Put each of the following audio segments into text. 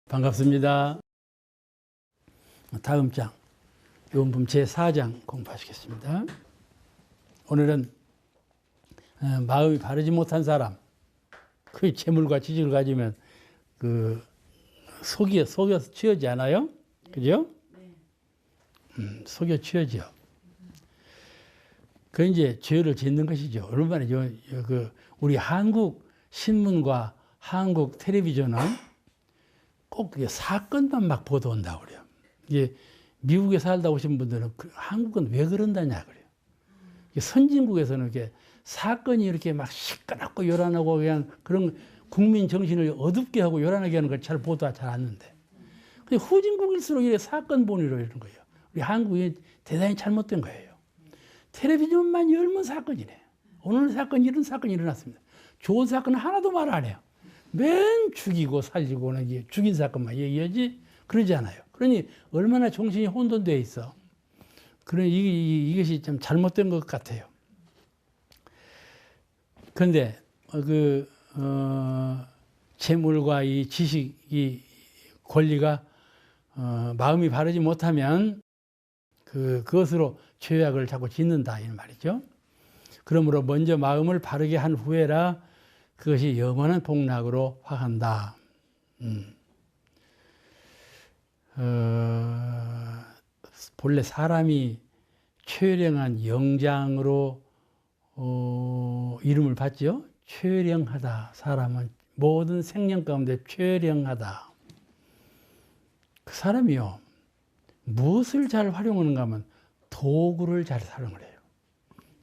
반갑습니다. 다음 장, 요한복음 제4장 공부하시겠습니다. 오늘은 마음이 바르지 못한 사람, 그 재물과 지식을 가지면 속여서 취하지 않아요? 그죠? 속여 취하죠. 그 이제 죄를 짓는 것이죠. 얼마나 우리 한국 신문과 한국 텔레비전은 꼭 사건만 막 보도한다고 그래요. 이게 미국에 살다 오신 분들은 한국은 왜 그런다냐 그래요. 선진국에서는 이렇게 사건이 이렇게 막 시끄럽고 요란하고 그냥 그런 국민 정신을 어둡게 하고 요란하게 하는 걸 잘 보도 잘 않는데, 후진국일수록 이렇게 사건 본위로 이런 거예요. 우리 한국이 대단히 잘못된 거예요. 텔레비전만 열면 사건이네. 오늘 사건 이런 사건이 일어났습니다. 좋은 사건은 하나도 말 안 해요. 맨 죽이고 살리고 죽인 사건만 얘기하지 그러지 않아요. 그러니 얼마나 정신이 혼돈되어 있어. 그러니 이것이 좀 잘못된 것 같아요. 그런데 재물과 이 지식, 이 권리가 마음이 바르지 못하면 그것으로 죄악을 자꾸 짓는다 이 말이죠. 그러므로 먼저 마음을 바르게 한 후에라 그것이 영원한 복락으로 화한다. 본래 사람이 최령한 영장으로 이름을 받죠. 최령하다. 사람은 모든 생명 가운데 최령하다. 그 사람이요, 무엇을 잘 활용하는가 하면 도구를 잘 사용을 해요.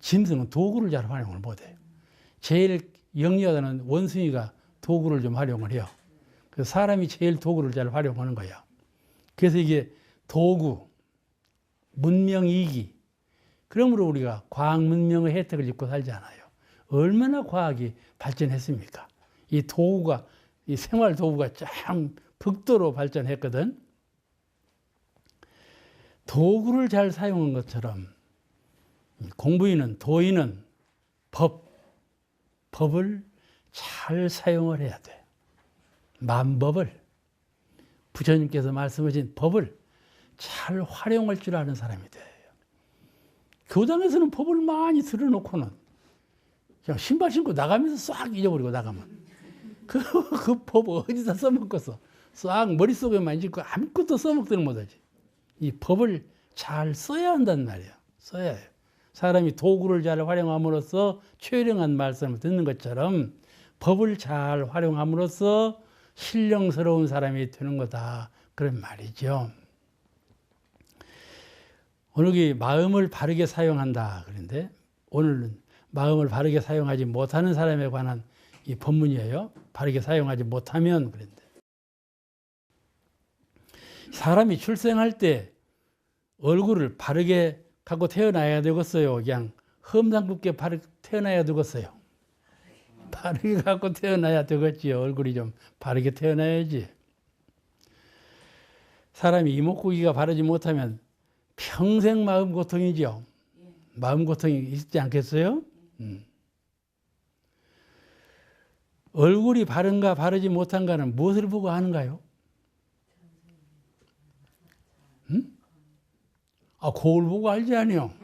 짐승은 도구를 잘 활용을 못해요. 제일 영리하다는 원숭이가 도구를 좀 활용을 해요. 그래서 사람이 제일 도구를 잘 활용하는 거예요. 그래서 이게 도구, 문명이기. 그러므로 우리가 과학 문명의 혜택을 입고 살지 않아요. 얼마나 과학이 발전했습니까? 이 도구가, 이 생활 도구가 참 극도로 발전했거든. 도구를 잘 사용한 것처럼 공부인은, 도인은 법을 잘 사용을 해야 돼. 만법을, 부처님께서 말씀하신 법을 잘 활용할 줄 아는 사람이 돼요. 교당에서는 법을 많이 들어놓고는 그냥 신발 신고 나가면서 싹 잊어버리고 나가면 그 법 어디다 써먹겠어. 싹 머릿속에만 있고 아무것도 써먹지는 못하지. 이 법을 잘 써야 한다는 말이에요. 써야 해요. 사람이 도구를 잘 활용함으로써 최령한 말씀을 듣는 것처럼 법을 잘 활용함으로써 신령스러운 사람이 되는 거다. 그런 말이죠. 오늘 마음을 바르게 사용한다. 그런데 오늘은 마음을 바르게 사용하지 못하는 사람에 관한 이 본문이에요. 바르게 사용하지 못하면 그런데 사람이 출생할 때 얼굴을 바르게 갖고 태어나야 되겠어요. 그냥 험상궂게 태어나야 되겠어요. 바르게 갖고 태어나야 되겠지요. 얼굴이 좀 바르게 태어나야지. 사람이 이목구비가 바르지 못하면 평생 마음 고통이죠. 마음 고통이 있지 않겠어요? 얼굴이 바른가 바르지 못한가는 무엇을 보고 아는가요? 거울 보고 알지 아니요?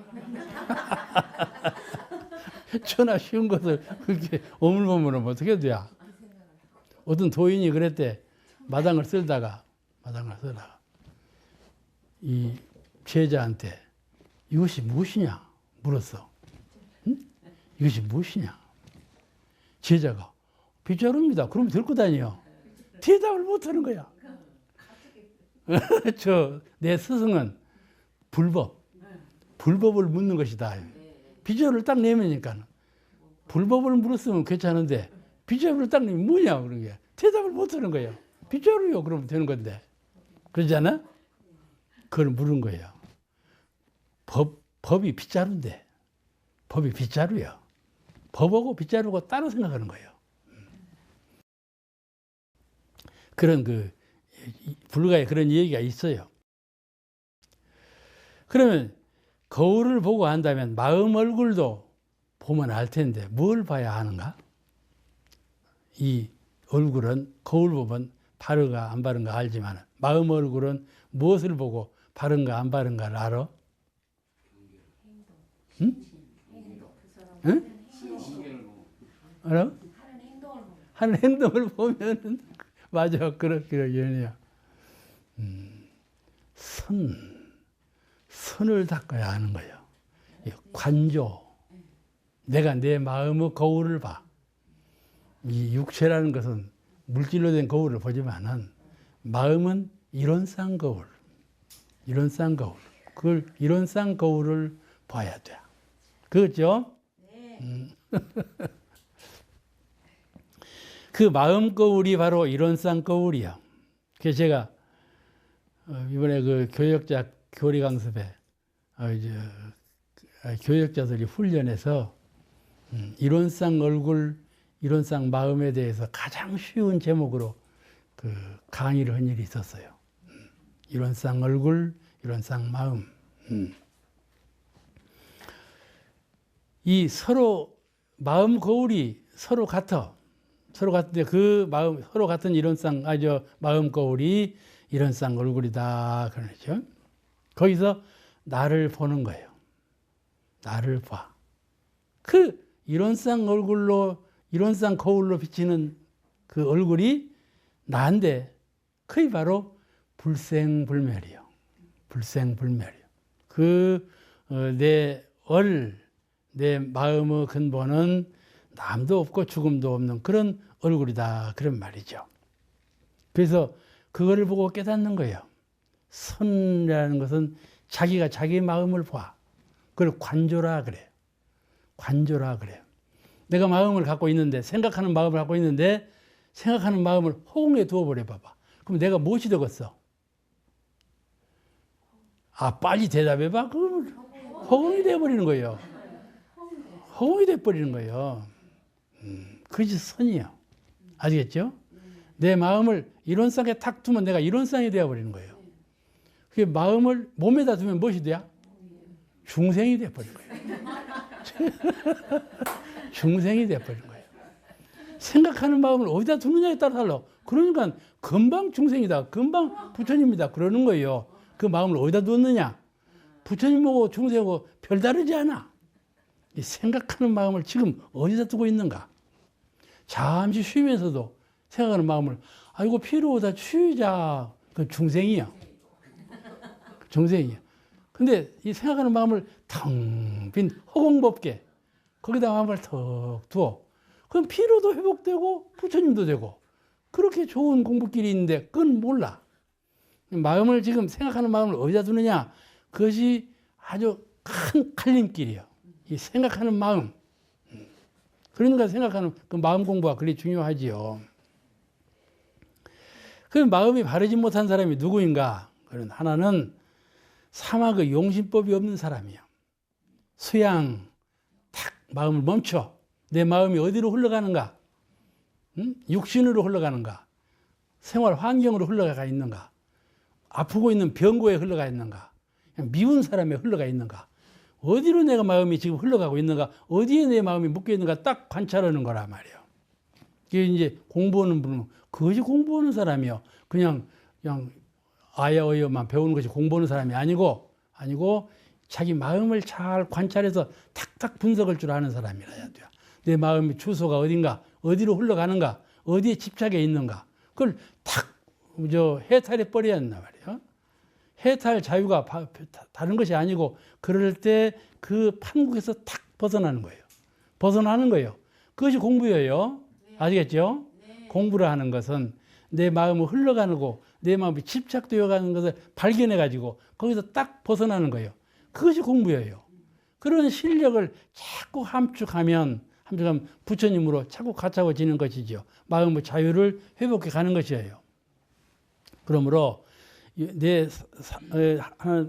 천하 쉬운 것을 그렇게 오물보물하면 어떻게 돼야? 어떤 도인이 그랬대. 마당을 쓸다가 이 제자한테 이것이 무엇이냐 물었어. 응? 이것이 무엇이냐? 제자가 빗자루입니다. 그러면 들고 다녀. 대답을 못하는 거야. 내 스승은 불법을 묻는 것이다. 빗자루를 딱 내미니까 불법을 물었으면 괜찮은데 빗자루를 딱 내면 뭐냐 그런 게 대답을 못하는 거예요. 빗자루요 그러면 되는 건데 그러지 않아? 그걸 물은 거예요. 법이 빗자루인데 법이 빗자루요. 법하고 빗자루가 따로 생각하는 거예요. 그런 불가에 그런 얘기가 있어요. 그러면 거울을 보고 한다면 마음 얼굴도 보면 알 텐데 뭘 봐야 하는가? 이 얼굴은 거울 보면 바른가 안 바른가 알지만 마음 얼굴은 무엇을 보고 바른가 안 바른가를 알아? 응? 응? 알아? 하는 행동을 보면은 맞아. 그러게요. 선을 닦아야 하는 거예요. 관조. 내가 내 마음의 거울을 봐. 이 육체라는 것은 물질로 된 거울을 보지만은 마음은 이론상 거울. 이론상 거울. 그걸 이론상 거울을 봐야 돼. 그렇죠? 네. 그 마음 거울이 바로 이론상 거울이야. 그래서 제가 이번에 그 교역자 교리 강습에 교역자들이 훈련해서 이론상 얼굴, 이론상 마음에 대해서 가장 쉬운 제목으로 그 강의를 한 일이 있었어요. 이론상 얼굴, 이론상 마음. 이 서로 마음 거울이 서로 같아. 서로 같은데 그 마음 서로 같은 이론상 마음 거울이 이론상 얼굴이다 그러죠. 거기서 나를 보는 거예요. 나를 봐. 그 이론상 얼굴로 이론상 거울로 비치는 그 얼굴이 나인데 그게 바로 불생불멸이요. 불생불멸이요. 내 마음의 근본은 남도 없고 죽음도 없는 그런 얼굴이다. 그런 말이죠. 그래서 그거를 보고 깨닫는 거예요. 선이라는 것은 자기가 자기 마음을 봐. 그걸 관조라 그래요. 관조라 그래요. 내가 마음을 갖고 있는데, 생각하는 마음을 갖고 있는데, 생각하는 마음을 허공에 두어버려 봐봐. 그럼 내가 무엇이 되겠어? 빨리 대답해봐. 그럼 허공이 돼버리는 거예요. 허공이 돼버리는 거예요. 그것이 선이에요. 아시겠죠? 내 마음을 이론상에 탁 두면 내가 이론상이 되어버리는 거예요. 그 마음을 몸에다 두면 무엇이 돼요? 중생이 돼버린 거예요. 중생이 돼버린 거예요. 생각하는 마음을 어디다 두느냐에 따라 달라. 그러니까 금방 중생이다. 금방 부처님이다. 그러는 거예요. 그 마음을 어디다 두느냐? 부처님하고 중생하고 별다르지 않아. 이 생각하는 마음을 지금 어디다 두고 있는가? 잠시 쉬면서도 생각하는 마음을 아이고 피로하다 쉬자. 그 중생이야. 중생이야. 근데 이 생각하는 마음을 텅 빈 허공법계 거기다 마음을 턱 두어. 그럼 피로도 회복되고 부처님도 되고 그렇게 좋은 공부길이 있는데 그건 몰라. 마음을 지금 생각하는 마음을 어디다 두느냐? 그것이 아주 큰 갈림길이에요. 이 생각하는 마음. 그러니까 생각하는 그 마음 공부가 그리 중요하지요. 그 마음이 바르지 못한 사람이 누구인가? 그런 하나는 사막의 용심법이 없는 사람이야. 수양, 탁 마음을 멈춰. 내 마음이 어디로 흘러가는가? 육신으로 흘러가는가? 생활 환경으로 흘러가 있는가? 아프고 있는 병고에 흘러가 있는가? 그냥 미운 사람에 흘러가 있는가? 어디로 내가 마음이 지금 흘러가고 있는가? 어디에 내 마음이 묶여 있는가? 딱 관찰하는 거란 말이에요. 이게 이제 공부하는 분은 그것이 공부하는 사람이요. 그냥 아야어여만 배우는 것이 공부하는 사람이 아니고 자기 마음을 잘 관찰해서 탁탁 분석할 줄 아는 사람이라야 돼요. 내 마음의 주소가 어딘가, 어디로 흘러가는가, 어디에 집착해 있는가, 그걸 탁 해탈해 버려야 한단 말이에요. 해탈 자유가 다른 것이 아니고 그럴 때 그 판국에서 탁 벗어나는 거예요. 벗어나는 거예요. 그것이 공부예요. 아시겠죠? 공부를 하는 것은 내 마음을 흘러가고 내 마음이 집착되어 가는 것을 발견해 가지고 거기서 딱 벗어나는 거예요. 그것이 공부예요. 그런 실력을 자꾸 함축하면 부처님으로 자꾸 가까워지는 것이죠. 마음의 자유를 회복해 가는 것이에요. 그러므로 내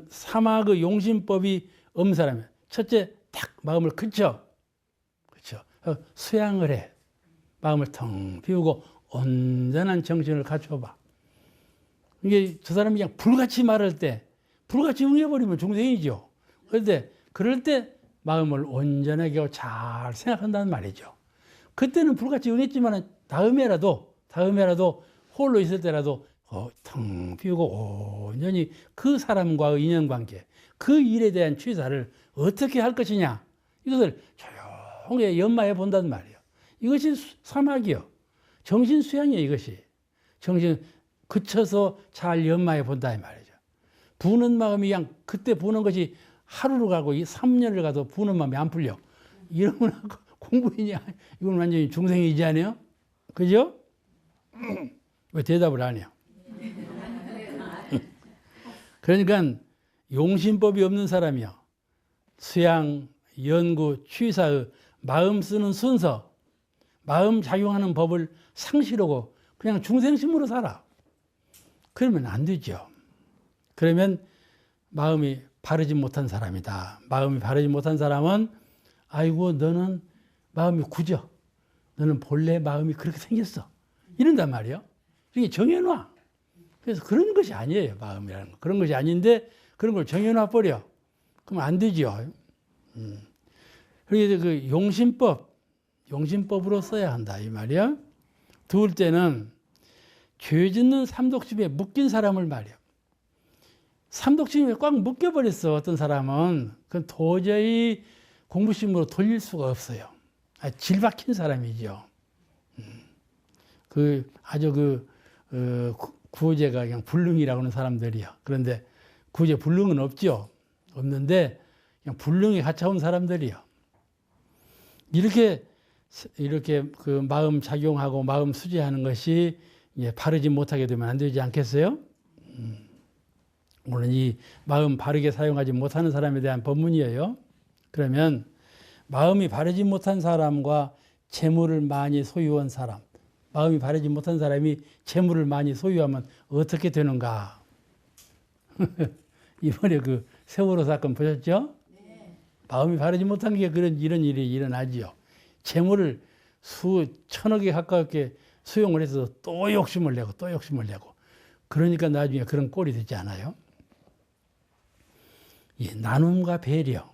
사막의 용심법이 없는 사람이에요. 첫째, 딱 마음을 그쳐. 수양을 해. 마음을 텅 비우고 온전한 정신을 갖춰봐. 이게 저 사람이 그냥 불같이 말할 때, 불같이 응해버리면 중생이죠. 그럴 때 마음을 온전하게 하고 잘 생각한다는 말이죠. 그때는 불같이 응했지만 다음에라도 홀로 있을 때라도 텅 비우고 온전히 그 사람과의 인연관계, 그 일에 대한 취사를 어떻게 할 것이냐, 이것을 조용히 연마해 본단 말이에요. 이것이 사막이요. 정신 수양이에요. 이것이. 정신 그쳐서 잘 연마해 본다 이 말이죠. 부는 마음이 그냥 그때 부는 것이 하루를 가고 3년을 가도 부는 마음이 안 풀려. 이러면 공부이냐? 이건 완전히 중생이지 않아요? 그죠? 왜 대답을 안 해요? 그러니까 용신법이 없는 사람이요. 수양, 연구, 취사의 마음 쓰는 순서, 마음 작용하는 법을 상실하고 그냥 중생심으로 살아. 그러면 안 되죠. 그러면 마음이 바르지 못한 사람이다. 마음이 바르지 못한 사람은 아이고 너는 마음이 굳어. 너는 본래 마음이 그렇게 생겼어. 이런단 말이에요. 이게 정해놔. 그래서 그런 것이 아니에요. 마음이라는 거. 그런 것이 아닌데 그런 걸 정해놔 버려. 그러면 안 되죠. 그래서 그 용신법으로 써야 한다 이 말이야. 둘째는 죄 짓는 삼독심에 묶인 사람을 말이야. 삼독심에 꽉 묶여버렸어. 어떤 사람은 그 도저히 공부심으로 돌릴 수가 없어요. 질 박힌 사람이죠. 그 아주 구제가 그냥 불능이라고 하는 사람들이요. 그런데 구제 불능은 없죠. 없는데 그냥 불능에 갇혀온 사람들이요. 이렇게 그 마음 작용하고 마음 수제하는 것이 바르지 못하게 되면 안 되지 않겠어요? 오늘 이 마음 바르게 사용하지 못하는 사람에 대한 법문이에요. 그러면 마음이 바르지 못한 사람과 재물을 많이 소유한 사람, 마음이 바르지 못한 사람이 재물을 많이 소유하면 어떻게 되는가? 이번에 그 세월호 사건 보셨죠? 네. 마음이 바르지 못한 게 이런 일이 일어나지요. 재물을 수천억에 가깝게 수용을 해서 또 욕심을 내고 또 욕심을 내고 그러니까 나중에 그런 꼴이 되지 않아요? 이 나눔과 배려,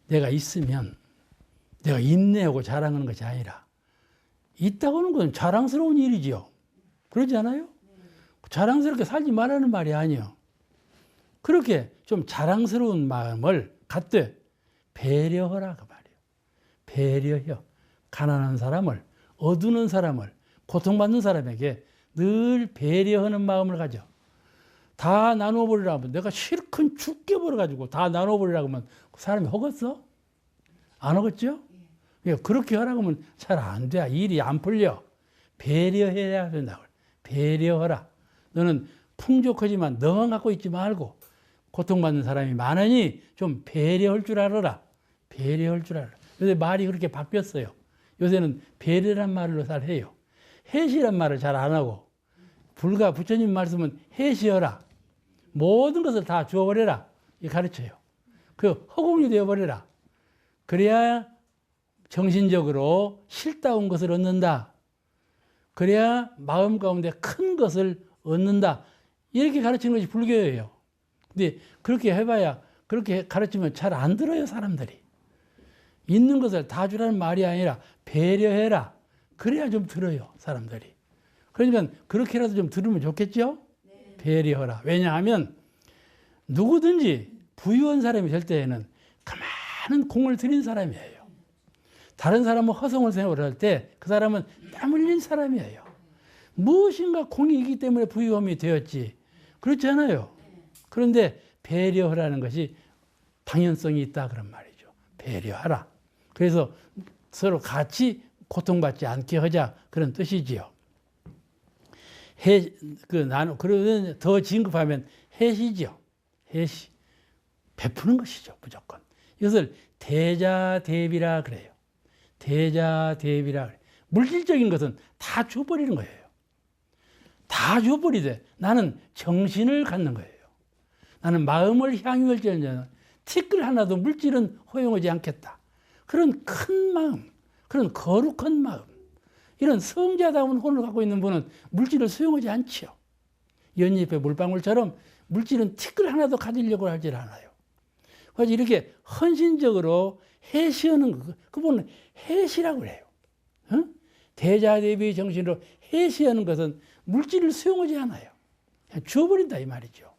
내가 있으면 내가 인내하고 자랑하는 것이 아니라 있다고 하는 건 자랑스러운 일이지요. 그러지 않아요? 자랑스럽게 살지 말라는 말이 아니에요. 그렇게 좀 자랑스러운 마음을 갖되 배려하라 그 말이에요. 배려해요. 가난한 사람을, 어두운 사람을, 고통받는 사람에게 늘 배려하는 마음을 가져. 다 나눠버리라고 하면 내가 실컷 죽게 벌어가지고 다 나눠버리라고 하면 그 사람이 허겄어? 안 허겄죠? 그렇게 하라고 하면 잘 안 돼. 일이 안 풀려. 배려해야 된다고. 배려하라. 너는 풍족하지만 너만 갖고 있지 말고 고통받는 사람이 많으니 좀 배려할 줄 알아라. 배려할 줄 알아라. 요새 말이 그렇게 바뀌었어요. 요새는 배려란 말로 잘 해요. 해시란 말을 잘 안 하고 불가 부처님 말씀은 해시어라. 모든 것을 다 주어버려라. 이 가르쳐요. 그 허공이 되어버려라. 그래야 정신적으로 실다운 것을 얻는다. 그래야 마음 가운데 큰 것을 얻는다. 이렇게 가르치는 것이 불교예요. 근데 그렇게 해봐야 그렇게 가르치면 잘 안 들어요, 사람들이. 있는 것을 다 주라는 말이 아니라 배려해라. 그래야 좀 들어요, 사람들이. 그러니까 그렇게라도 좀 들으면 좋겠죠? 네. 배려하라. 왜냐하면 누구든지 부유한 사람이 될 때에는 많은 공을 들인 사람이에요. 다른 사람은 허송을 생각을 할 때 그 사람은 땀 흘린 사람이에요. 무엇인가 공이 있기 때문에 부유함이 되었지. 그렇지 않아요. 그런데 배려하라는 것이 당연성이 있다 그런 말이죠. 배려하라. 그래서 서로 같이 고통받지 않게 하자 그런 뜻이지요. 그러면 더 진급하면 해시죠. 해시. 베푸는 것이죠, 무조건. 이것을 대자대비라 그래요. 대자대비라 그래요. 물질적인 것은 다 줘버리는 거예요. 다 줘버리되 나는 정신을 갖는 거예요. 나는 마음을 향유할지언정 티끌 하나도 물질은 허용하지 않겠다. 그런 큰 마음, 그런 거룩한 마음, 이런 성자다운 혼을 갖고 있는 분은 물질을 수용하지 않지요. 연잎의 물방울처럼 물질은 티끌 하나도 가지려고 하질 않아요. 그래서 이렇게 헌신적으로 해시하는 그분은 해시라고 해요. 대자대비의 정신으로 해시하는 것은 물질을 수용하지 않아요. 그냥 주어버린다 이 말이죠.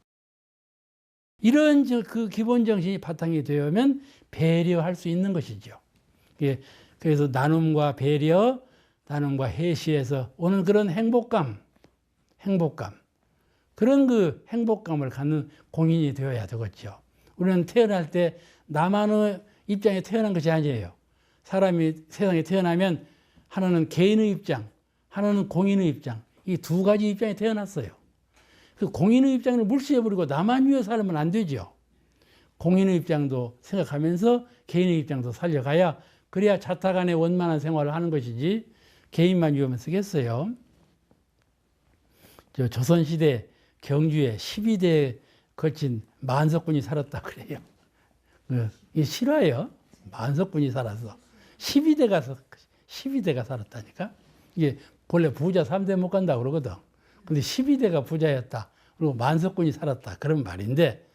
이런 그 기본 정신이 바탕이 되면 배려할 수 있는 것이죠. 그래서 나눔과 배려, 나눔과 해시에서 오는 그런 행복감, 그런 그 행복감을 갖는 공인이 되어야 되겠죠. 우리는 태어날 때 나만의 입장에 태어난 것이 아니에요. 사람이 세상에 태어나면 하나는 개인의 입장, 하나는 공인의 입장, 이 두 가지 입장에 태어났어요. 그 공인의 입장을 물시해버리고 나만 위해 살면 안 되죠. 공인의 입장도 생각하면서 개인의 입장도 살려가야 그래야 자타간의 원만한 생활을 하는 것이지 개인만 위하면 쓰겠어요. 조선시대 경주에 12대에 거친 만석군이 살았다 그래요. 이 실화예요. 만석군이 살아서 12대가 살았다니까. 이게 본래 부자 3대 못 간다고 그러거든. 근데 12대가 부자였다. 그리고 만석군이 살았다. 그런 말인데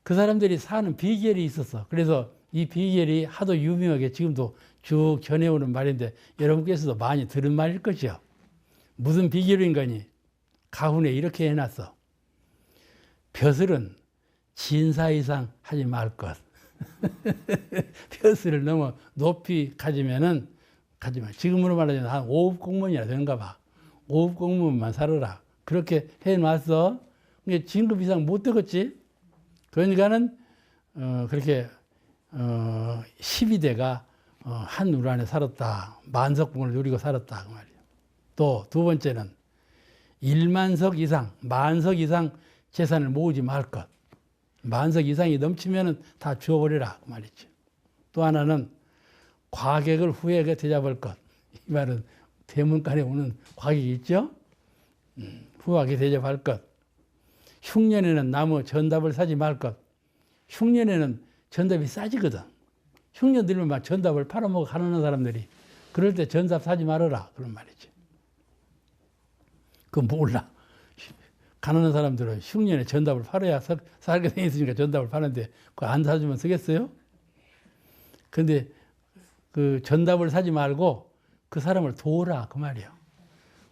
그 사람들이 사는 비결이 있었어. 그래서 이 비결이 하도 유명하게 지금도 쭉 전해오는 말인데 여러분께서도 많이 들은 말일 것이요. 무슨 비결인 거니? 가훈에 이렇게 해놨어. 벼슬은 진사 이상 하지 말 것. 벼슬을 너무 높이 가지면은 가지마. 지금으로 말하자면 한 5급 공무원이나 되는가 봐. 5급 공무원만 살아라. 그렇게 해놨어. 근데 진급 이상 못 되겠지. 그러니까는 그렇게 12대가 한 울 안에 살았다. 만석궁을 누리고 살았다. 그 말이에요. 또 두 번째는 1만석 이상, 만석 이상 재산을 모으지 말 것. 만석 이상이 넘치면은 다 주워버리라. 그 말이죠. 또 하나는 과객을 후에게 대접할 것. 이 말은 대문간에 오는 과객이 있죠? 후하게 대접할 것. 흉년에는 나무 전답을 사지 말 것. 흉년에는 전답이 싸지거든. 흉년 들면 막 전답을 팔아먹어 가는 사람들이. 그럴 때 전답 사지 말아라. 그런 말이지. 그건 몰라. 가난한 사람들은 흉년에 전답을 팔아야 살게 돼 있으니까 전답을 파는데 그거 안 사주면 쓰겠어요? 근데 그 전답을 사지 말고 그 사람을 도우라 그 말이에요.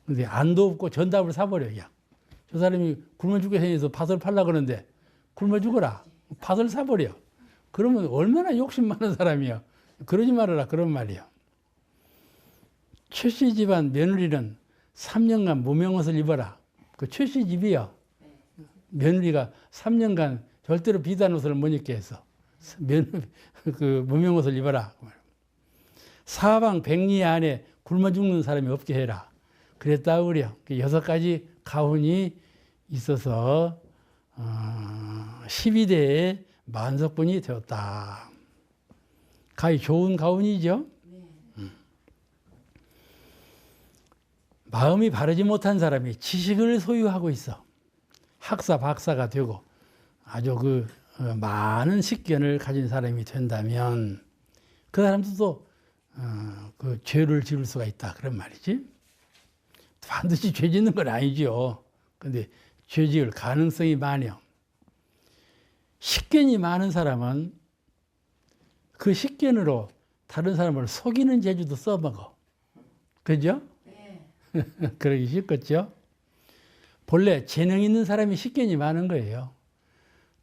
근데 안 돕고 전답을 사버려 그냥. 저 사람이 굶어 죽게 생겨서 밭을 팔라 그러는데 굶어 죽어라. 밭을 사버려. 그러면 얼마나 욕심 많은 사람이야. 그러지 말아라 그런 말이에요. 최씨 집안 며느리는 3년간 무명옷을 입어라. 그 최씨 집이요. 며느리가 3년간 절대로 비단 옷을 못 입게 해서 그 무명옷을 입어라. 사방 백리 안에 굶어 죽는 사람이 없게 해라. 그랬다 그래요. 6가지 가훈이 있어서 12대의 만석군이 되었다. 가히 좋은 가훈이죠. 마음이 바르지 못한 사람이 지식을 소유하고 있어. 학사, 박사가 되고 아주 그 많은 식견을 가진 사람이 된다면 그 사람도 그 죄를 지을 수가 있다. 그런 말이지. 반드시 죄 짓는 건 아니죠. 근데 죄 지을 가능성이 많아요. 식견이 많은 사람은 그 식견으로 다른 사람을 속이는 재주도 써먹어. 그죠? 그러기 쉽겠죠? 본래 재능 있는 사람이 식견이 많은 거예요.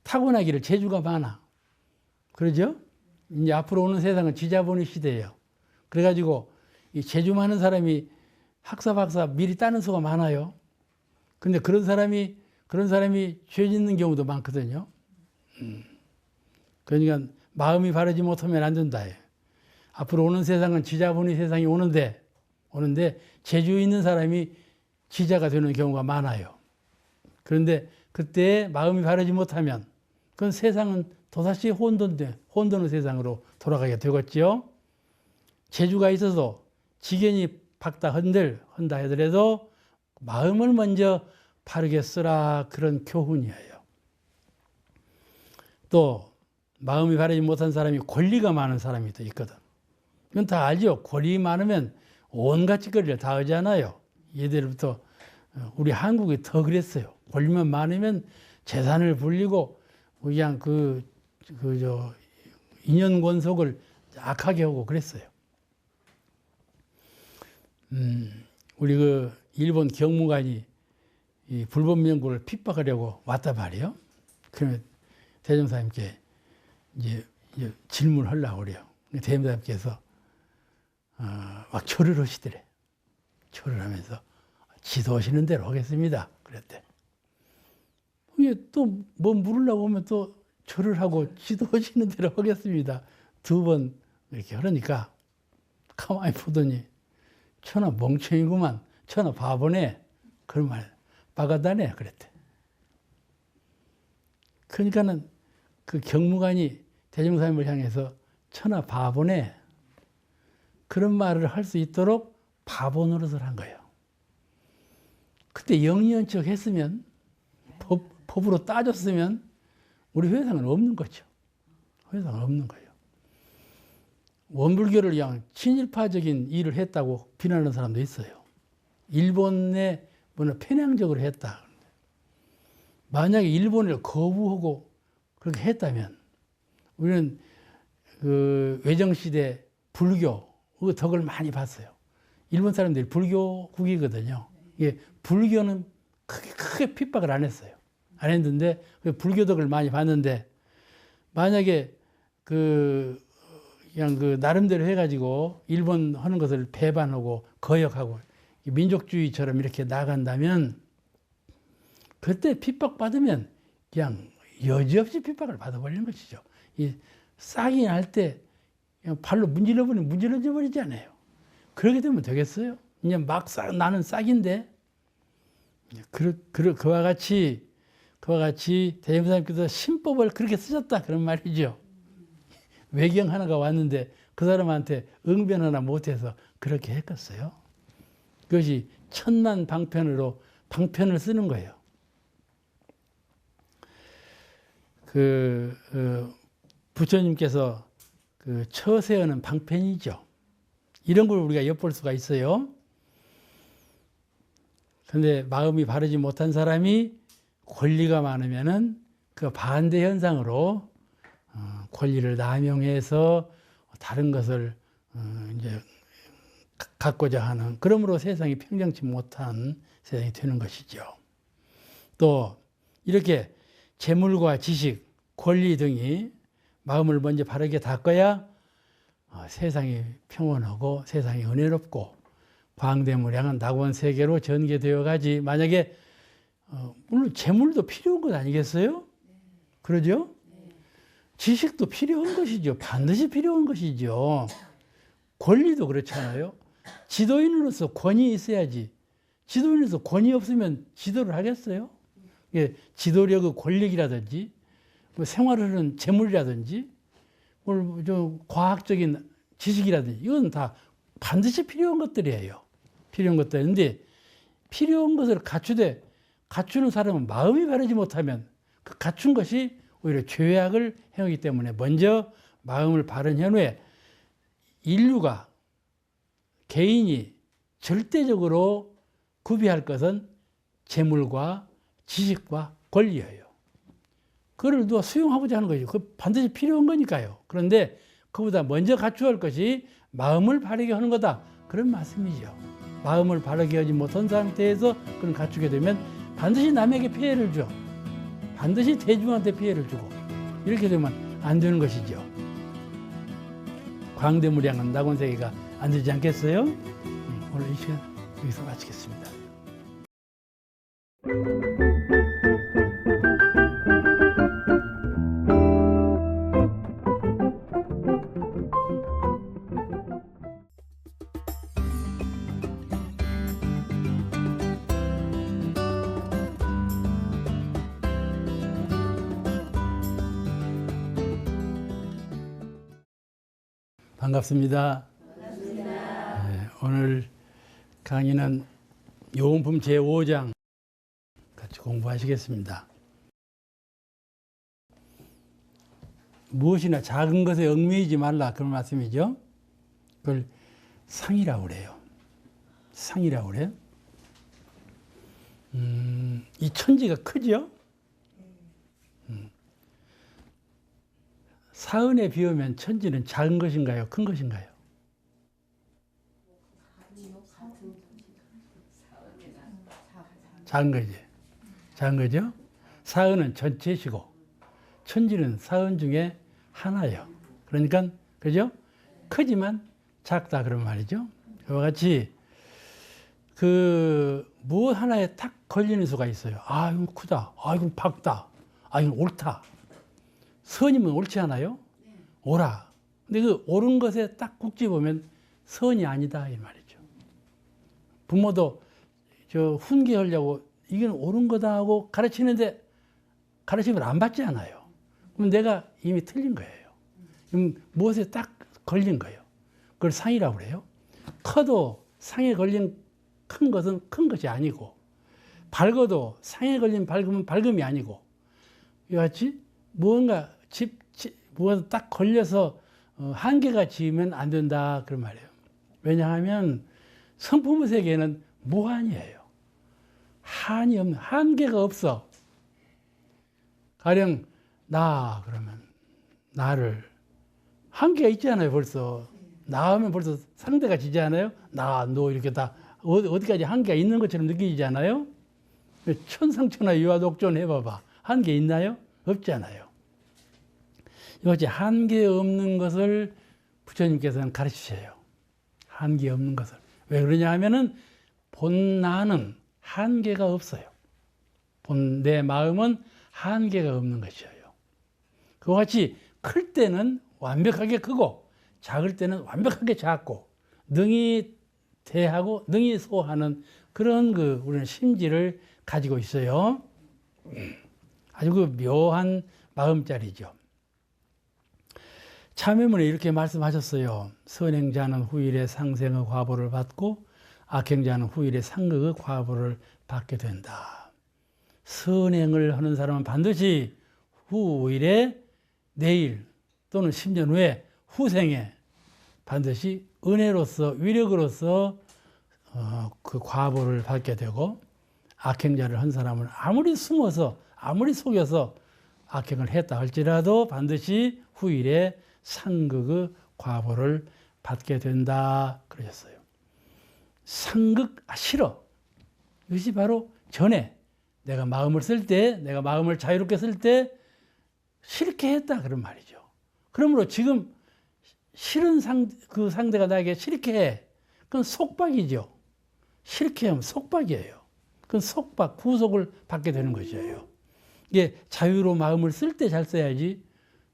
타고나기를 재주가 많아. 그러죠? 이제 앞으로 오는 세상은 지자본의 시대예요. 그래가지고 이 재주 많은 사람이 학사, 박사 미리 따는 수가 많아요. 근데 그런 사람이 죄 짓는 경우도 많거든요. 그러니까 마음이 바르지 못하면 안 된다. 앞으로 오는 세상은 지자본의 세상이 오는데 재주 있는 사람이 지자가 되는 경우가 많아요. 그런데 그때 마음이 바르지 못하면 그건 세상은 도다시 혼돈의 세상으로 돌아가게 되겠죠. 재주가 있어서 지견이 박다 한다 하더라도 마음을 먼저 바르게 쓰라 그런 교훈이에요. 또 마음이 바르지 못한 사람이 권리가 많은 사람이 또 있거든. 이건 다 알죠. 권리 많으면 온갖 짓거리를 다 하잖아요. 예대로부터 우리 한국이 더 그랬어요. 권리만 많으면 재산을 불리고 그냥 인연 권속을 악하게 하고 그랬어요. 우리 그 일본 경무관이 이 불법 명부를 핍박하려고 왔단 말이에요. 그러면 대종사님께 이제 질문을 하려고 그래요. 대종사님께서 막 절을 하시더래. 절을 하면서 지도하시는 대로 하겠습니다. 그랬대. 이게 또 뭐 물으려고 하면 또 절을 하고 지도하시는 대로 하겠습니다. 두 번 이렇게 하니까 가만히 보더니 천하 멍청이구만, 천하 바보네. 그런 말, 바가다네. 그랬대. 그러니까는 그 경무관이 대종사님을 향해서 천하 바보네. 그런 말을 할 수 있도록 바보 노릇을 한 거예요. 그때 영리한 척 했으면, 법으로 따졌으면 우리 회상은 없는 거죠. 회상은 없는 거예요. 원불교를 그냥 친일파적인 일을 했다고 비난하는 사람도 있어요. 일본에 편향적으로 했다. 만약에 일본을 거부하고 그렇게 했다면 우리는 그 외정시대 불교 그 덕을 많이 봤어요. 일본 사람들이 불교국이거든요. 이게 불교는 크게 핍박을 안 했어요. 안 했는데 불교 덕을 많이 봤는데 만약에 그냥 그 나름대로 해가지고 일본 하는 것을 배반하고 거역하고 민족주의처럼 이렇게 나간다면 그때 핍박받으면 그냥 여지없이 핍박을 받아버리는 것이죠. 이 싹이 날 때 그냥 발로 문질러버리면 문질러져 버리잖아요. 그렇게 되면 되겠어요? 그냥 막 나는 싹인데 그와 같이 대종사님께서 신법을 그렇게 쓰셨다 그런 말이죠. 외경 하나가 왔는데 그 사람한테 응변 하나 못해서 그렇게 했겠어요. 그것이 천난 방편으로 방편을 쓰는 거예요. 부처님께서 그 처세하는 방편이죠. 이런 걸 우리가 엿볼 수가 있어요. 근데 마음이 바르지 못한 사람이 권리가 많으면은 그 반대 현상으로 권리를 남용해서 다른 것을 이제 갖고자 하는, 그러므로 세상이 평정치 못한 세상이 되는 것이죠. 또 이렇게 재물과 지식, 권리 등이 마음을 먼저 바르게 닦아야 세상이 평온하고 세상이 은혜롭고 광대무량한 낙원 세계로 전개되어 가지. 만약에 물론 재물도 필요한 것 아니겠어요? 그러죠? 지식도 필요한 것이죠. 반드시 필요한 것이죠. 권리도 그렇잖아요. 지도인으로서 권위 있어야지. 지도인으로서 권위 없으면 지도를 하겠어요? 지도력의 권력이라든지 생활을 하는 재물이라든지 좀 과학적인 지식이라든지 이건 다 반드시 필요한 것들이에요. 필요한 것들인데 필요한 것을 갖추는 사람은 마음이 바르지 못하면 그 갖춘 것이 오히려 죄악을 행하기 때문에 먼저 마음을 바른 현후에 인류가 개인이 절대적으로 구비할 것은 재물과 지식과 권리예요. 그걸 누가 수용하고자 하는 거죠. 그 반드시 필요한 거니까요. 그런데 그보다 먼저 갖춰야 할 것이 마음을 바르게 하는 거다. 그런 말씀이죠. 마음을 바르게 하지 못한 상태에서 그걸 갖추게 되면 반드시 남에게 피해를 줘. 반드시 대중한테 피해를 주고 이렇게 되면 안 되는 것이죠. 광대무량한 낙원세계가 안 되지 않겠어요? 오늘 이 시간 여기서 마치겠습니다. 반갑습니다. 네, 오늘 강의는 요원품 제5장 같이 공부하시겠습니다. 무엇이나 작은 것에 얽매이지 말라 그런 말씀이죠. 그걸 상이라고 그래요. 상이라고 그래요. 이 천지가 크죠? 사은에 비하면 천지는 작은 것인가요? 큰 것인가요? 작은 거지. 작은 거죠? 사은은 전체시고 천지는 사은 중에 하나예요. 그러니까 그죠? 크지만 작다 그런 말이죠. 그와 같이 무엇 하나에 딱 걸리는 수가 있어요. 아, 이건 크다. 아, 이건 밝다. 아, 이건 옳다. 선이면 옳지 않아요? 옳아. 근데 그 옳은 것에 딱 꾹 집으면 선이 아니다 이 말이죠. 부모도 훈계하려고 이건 옳은 거다 하고 가르치는데 가르침을 안 받지 않아요. 그럼 내가 이미 틀린 거예요. 그럼 무엇에 딱 걸린 거예요. 그걸 상이라고 그래요. 커도 상에 걸린 큰 것은 큰 것이 아니고, 밝아도 상에 걸린 밝음은 밝음이 아니고, 이와 같이 무언가 무언가 딱 걸려서 한계가 지으면 안 된다 그런 말이에요. 왜냐하면 성품의 세계는 무한이에요. 한이 없는, 한계가 없어. 가령 나 그러면 나를 한계가 있잖아요. 벌써 나 하면 벌써 상대가 지지 않아요? 나, 너 이렇게 다 어디까지 한계가 있는 것처럼 느끼지않아요? 천상천하 유화독존 해봐봐. 한계 있나요? 없잖아요. 이것이 한계 없는 것을 부처님께서는 가르치셔요. 한계 없는 것을. 왜 그러냐 하면은 본 나는 한계가 없어요. 본 내 마음은 한계가 없는 것이에요. 그와 같이 클 때는 완벽하게 크고 작을 때는 완벽하게 작고 능히 대하고 능히 소하는 그런 우리는 심지를 가지고 있어요. 아주 묘한 마음자리죠. 참회문에 이렇게 말씀하셨어요. 선행자는 후일에 상생의 과보를 받고 악행자는 후일에 상극의 과보를 받게 된다. 선행을 하는 사람은 반드시 후일에 내일 또는 10년 후에 후생에 반드시 은혜로서 위력으로서 그 과보를 받게 되고, 악행자를 한 사람은 아무리 숨어서 아무리 속여서 악행을 했다 할지라도 반드시 후일에 상극의 과보를 받게 된다 그러셨어요. 상극 싫어. 이것이 바로 전에 내가 마음을 쓸 때, 내가 마음을 자유롭게 쓸 때 싫게 했다 그런 말이죠. 그러므로 지금 싫은 그 상대가 나에게 싫게 해. 그건 속박이죠. 싫게 하면 속박이에요. 그건 속박, 구속을 받게 되는 것이에요. 이게 자유로 마음을 쓸 때 잘 써야지,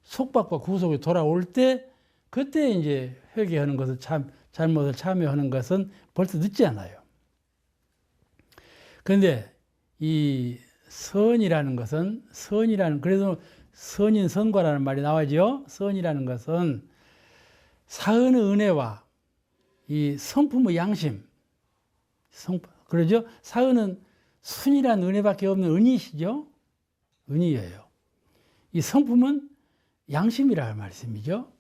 속박과 구속이 돌아올 때 그때 이제 회개하는 것을 잘못을 참여하는 것은 벌써 늦지 않아요. 그런데 이 선이라는 것은 그래서 선인 선과라는 말이 나와죠. 선이라는 것은 사은의 은혜와 이 성품의 양심, 그러죠. 사은은 순이란 은혜밖에 없는 은이시죠. 은이에요. 이 성품은 양심이라는 말씀이죠.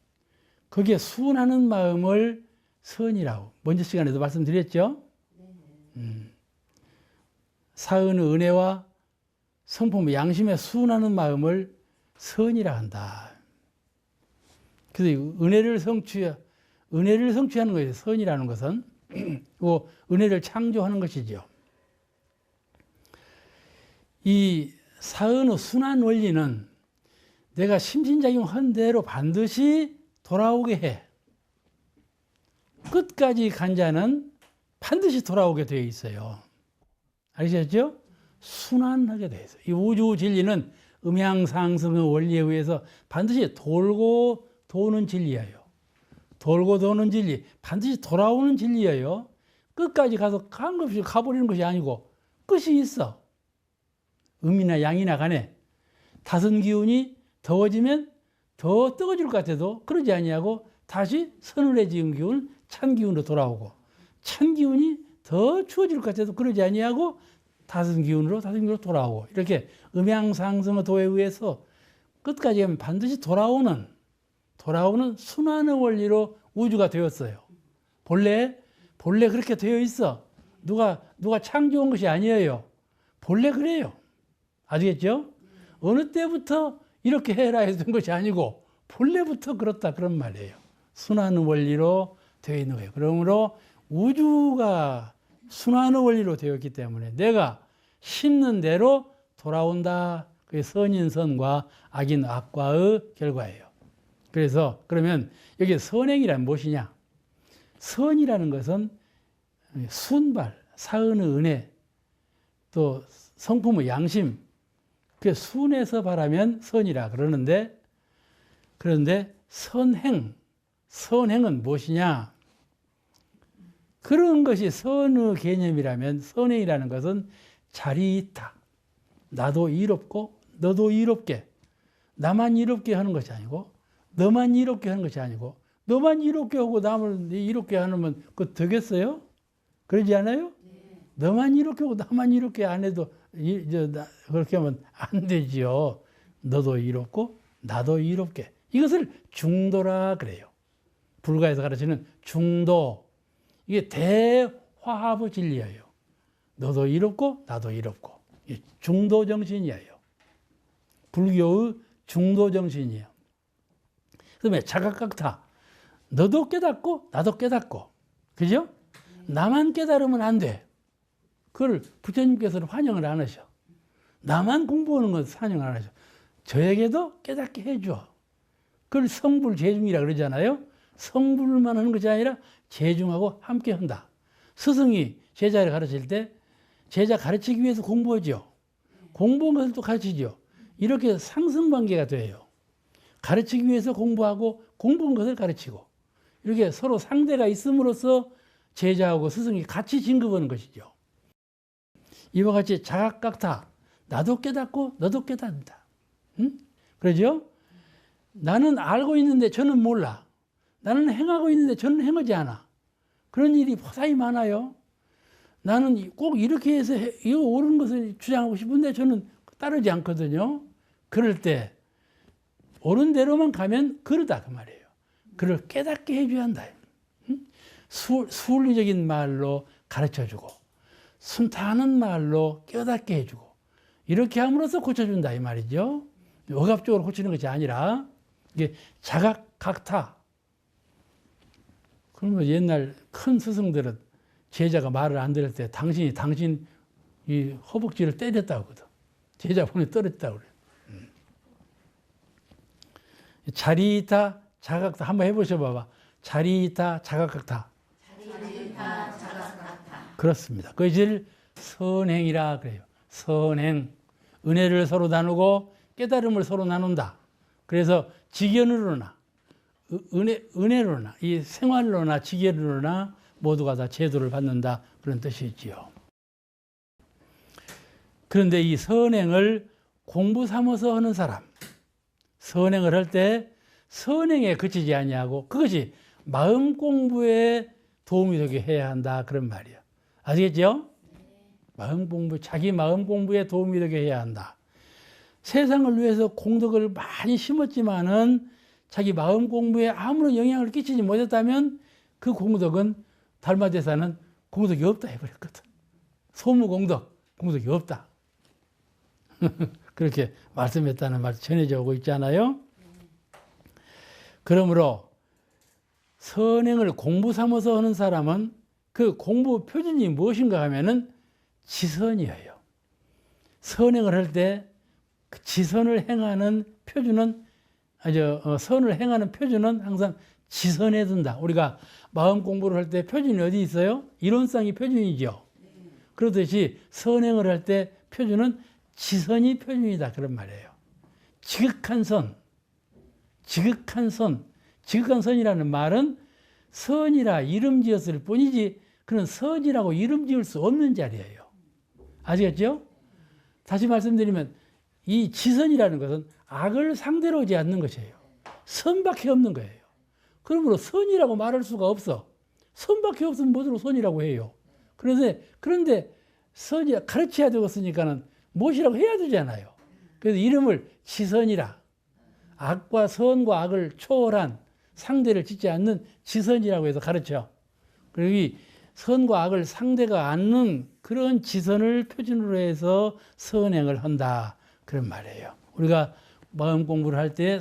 거기에 순하는 마음을 선이라고 먼저 시간에도 말씀드렸죠. 사은의 은혜와 성품의 양심에 순하는 마음을 선이라 한다. 그래서 은혜를 성취하는 거예요. 선이라는 것은 은혜를 창조하는 것이죠. 이 사은의 순한 원리는 내가 심신작용한 대로 반드시 돌아오게 해. 끝까지 간 자는 반드시 돌아오게 되어 있어요. 아시겠죠? 순환하게 되어 있어요. 이 우주 진리는 음양상승의 원리에 의해서 반드시 돌고 도는 진리예요. 돌고 도는 진리, 반드시 돌아오는 진리예요. 끝까지 가서 한없이 가버리는 것이 아니고 끝이 있어. 음이나 양이나 간에 다른 기운이 더워지면 더 뜨거워질 것 같아도 그러지 아니하고 다시 서늘해진 기운, 찬 기운으로 돌아오고, 찬 기운이 더 추워질 것 같아도 그러지 아니하고 다른 기운으로 돌아오고, 이렇게 음양상승의 도에 의해서 끝까지 가면 반드시 돌아오는 순환의 원리로 우주가 되었어요. 본래 그렇게 되어 있어. 누가 창조한 것이 아니에요. 본래 그래요. 아시겠죠? 어느 때부터 이렇게 해라 해서 된 것이 아니고 본래부터 그렇다 그런 말이에요. 순환의 원리로 되어 있는 거예요. 그러므로 우주가 순환의 원리로 되어 있기 때문에 내가 심는 대로 돌아온다. 그게 선인 선과 악인 악과의 결과예요. 그래서 그러면 여기 선행이란 무엇이냐? 선이라는 것은 순발, 사은의 은혜, 또 성품의 양심, 그 순에서 바라면 선이라 그러는데, 그런데 선행은 무엇이냐? 그런 것이 선의 개념이라면 선행이라는 것은 자리이타. 나도 이롭고 너도 이롭게, 나만 이롭게 하는 것이 아니고 너만 이롭게 하는 것이 아니고 너만 이롭게 하고 남을 이롭게 하면 그거 되겠어요? 그러지 않아요? 네. 너만 이롭게 하고 나만 이롭게 안 해도 그렇게 하면 안 되지요. 너도 이롭고 나도 이롭게. 이것을 중도라 그래요. 불가에서 가르치는 중도. 이게 대화합의 진리예요. 너도 이롭고 나도 이롭고. 중도 정신이에요. 불교의 중도 정신이에요. 그다음에 자각각타. 너도 깨닫고 나도 깨닫고. 그죠? 나만 깨달으면 안 돼. 그걸 부처님께서는 환영을 안 하셔. 나만 공부하는 건 환영을 안 하셔. 저에게도 깨닫게 해줘. 그걸 성불재중이라 그러잖아요. 성불만 하는 것이 아니라 재중하고 함께 한다. 스승이 제자를 가르칠 때 제자 가르치기 위해서 공부하죠. 공부한 것을 또 가르치죠. 이렇게 상승관계가 돼요. 가르치기 위해서 공부하고 공부한 것을 가르치고 이렇게 서로 상대가 있음으로써 제자하고 스승이 같이 진급하는 것이죠. 이와 같이 자각각타. 나도 깨닫고 너도 깨닫는다. 응? 그러죠? 나는 알고 있는데 저는 몰라. 나는 행하고 있는데 저는 행하지 않아. 그런 일이 포사히 많아요. 나는 꼭 이렇게 해서 이거 옳은 것을 주장하고 싶은데 저는 따르지 않거든요. 그럴 때 옳은 대로만 가면 그러다 그 말이에요. 그를 깨닫게 해줘야 한다. 순리적인 말로 가르쳐주고 순탄한 말로 깨닫게 해주고 이렇게 함으로써 고쳐준다 이 말이죠. 억압적으로 고치는 것이 아니라 이게 자각각타. 그러면 옛날 큰 스승들은 제자가 말을 안 들을 때 당신 이 허벅지를 때렸다고 하거든. 제자 손에 떨어졌다고 그래요. 자리이타 자각각타 한번 해보셔 봐봐. 자리이타 자각각타. 자리이타 자각각타. 그렇습니다. 그것을 선행이라 그래요. 선행. 은혜를 서로 나누고 깨달음을 서로 나눈다. 그래서 직연으로나 은혜로나 이 생활로나 직연으로나 모두가 다 제도를 받는다. 그런 뜻이지요. 그런데 이 선행을 공부 삼아서 하는 사람, 선행을 할 때 선행에 그치지 아니하고 그것이 마음 공부에 도움이 되게 해야 한다. 그런 말이에요. 아시겠죠? 마음 공부, 자기 마음 공부에 도움이 되게 해야 한다. 세상을 위해서 공덕을 많이 심었지만은 자기 마음 공부에 아무런 영향을 끼치지 못했다면 그 공덕은 달마대사는 공덕이 없다 해버렸거든. 소무공덕, 공덕이 없다. 그렇게 말씀했다는 말 전해져 오고 있잖아요. 그러므로 선행을 공부 삼아서 하는 사람은 그 공부 표준이 무엇인가 하면은 지선이에요. 선행을 할 때 그 지선을 행하는 표준은 선을 행하는 표준은 항상 지선에 든다. 우리가 마음 공부를 할 때 표준이 어디 있어요? 이론상이 표준이죠. 그렇듯이 선행을 할 때 표준은 지선이 표준이다. 그런 말이에요. 지극한 선. 지극한 선이라는 말은 선이라 이름 지었을 뿐이지 그는 선이라고 이름 지을 수 없는 자리예요. 아시겠죠? 다시 말씀드리면 이 지선이라는 것은 악을 상대로 하지 않는 것이에요. 선밖에 없는 거예요. 그러므로 선이라고 말할 수가 없어. 선밖에 없으면 뭐로 선이라고 해요. 그런데 선이 가르쳐야 되겠으니까는 무엇이라고 해야 되잖아요. 그래서 이름을 지선이라. 악과 선과 악을 초월한 상대를 짓지 않는 지선이라고 해서 가르쳐. 그리고 이 선과 악을 상대가 않는 그런 지선을 표준으로 해서 선행을 한다. 그런 말이에요. 우리가 마음 공부를 할 때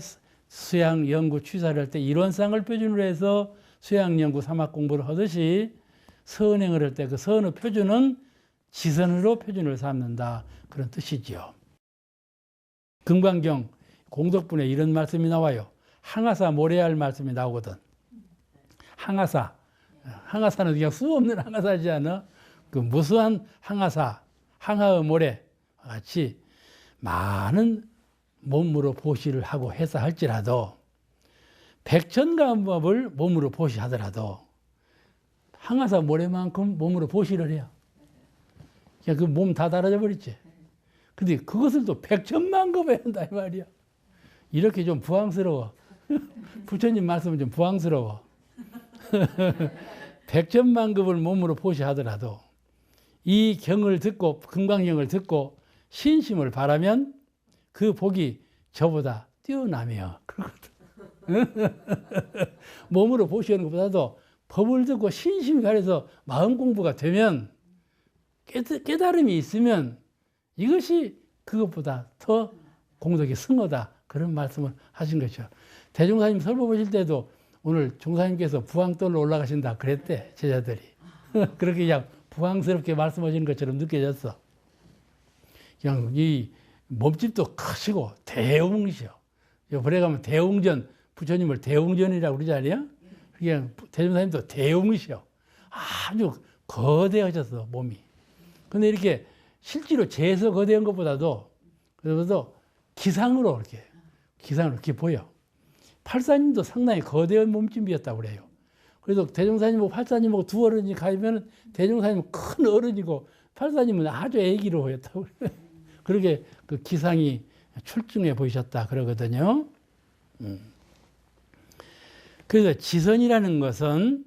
수양, 연구, 취사를 할 때 이론상을 표준으로 해서 수양, 연구, 사막 공부를 하듯이 선행을 할 때 그 선의 표준은 지선으로 표준을 삼는다. 그런 뜻이지요. 금강경 공덕분에 이런 말씀이 나와요. 항아사 모래알 말씀이 나오거든. 항아사. 항아사는 그냥 수 없는 항아사지 않아? 그 무수한 항아사, 항아의 모래 같이 많은 몸으로 보시를 하고 해서 할지라도 백천가법을 몸으로 보시하더라도 항아사 모래만큼 몸으로 보시를 해요. 그냥 그 몸 다 달아져 버렸지. 근데 그것을 또 백천만급에 한다 이 말이야. 이렇게 좀 부황스러워. 부처님 말씀은 좀 부황스러워. 백천만급을 몸으로 보시하더라도 이 경을 듣고 금강경을 듣고 신심을 바라면 그 복이 저보다 뛰어나며 그러거든. 몸으로 보시는 것보다도 법을 듣고 신심이 가려서 마음 공부가 되면 깨달음이 있으면 이것이 그것보다 더 공덕이 승하다. 그런 말씀을 하신 거죠. 대종사님 설법 보실 때도 오늘 종사님께서 부황돌로 올라가신다 그랬대, 제자들이. 그렇게 그냥 부황스럽게 말씀하시는 것처럼 느껴졌어. 그냥 이 몸집도 크시고 대웅이셔. 벌에 가면 대웅전, 부처님을 대웅전이라고 그러지 않아요? 그냥 대종사님도 대웅이셔. 아주 거대하셨어, 몸이. 근데 이렇게 실제로 재서 거대한 것보다도 그래도 기상으로 이렇게 보여. 팔사님도 상당히 거대한 몸집이었다고 그래요. 그래서 대종사님하고 팔사님하고 두 어른이 가면 대종사님은 큰 어른이고 팔사님은 아주 애기로 보였다고 그래요. 그렇게 그 기상이 출중해 보이셨다 그러거든요. 그래서 지선이라는 것은